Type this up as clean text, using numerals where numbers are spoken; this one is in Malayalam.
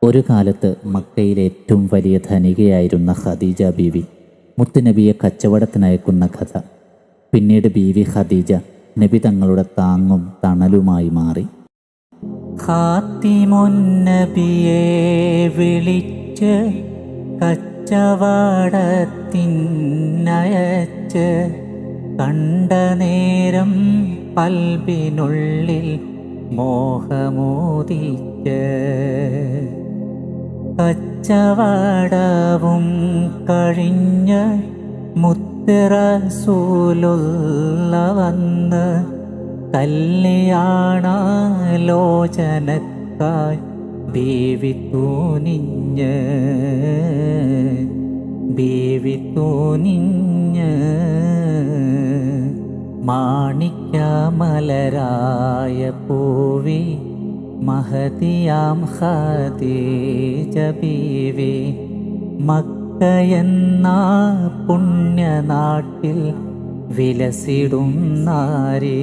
ഒരു കാലത്ത് മക്കയിലെ ഏറ്റവും വലിയ ധനികയായിരുന്ന ഖദീജ ബീവി മുത്തുനബിയെ കച്ചവടത്തിനയക്കുന്ന കഥ. പിന്നീട് ബീവി ഖദീജ നബി തങ്ങളുടെ താങ്ങും തണലുമായി മാറി. ഖാത്തിമുന്നബിയെ വിളിച്ച് കച്ചവടത്തിനയച്ച് കണ്ട നേരം കൽബിനുള്ളിൽ മോഹമോദിച്ച് കച്ചവടവും കഴിഞ്ഞ് മുത്ത് റസൂലുള്ള വന്ന് കല്യാണാലോചനക്കായി ബീവി തൂനിഞ്ഞ് മാണിക്യമലരായ പൂവി മഹദിയാം ഖദീജ ബീവി മക്കയെന്ന പുണ്യനാട്ടിൽ വിലസിടും നാരീ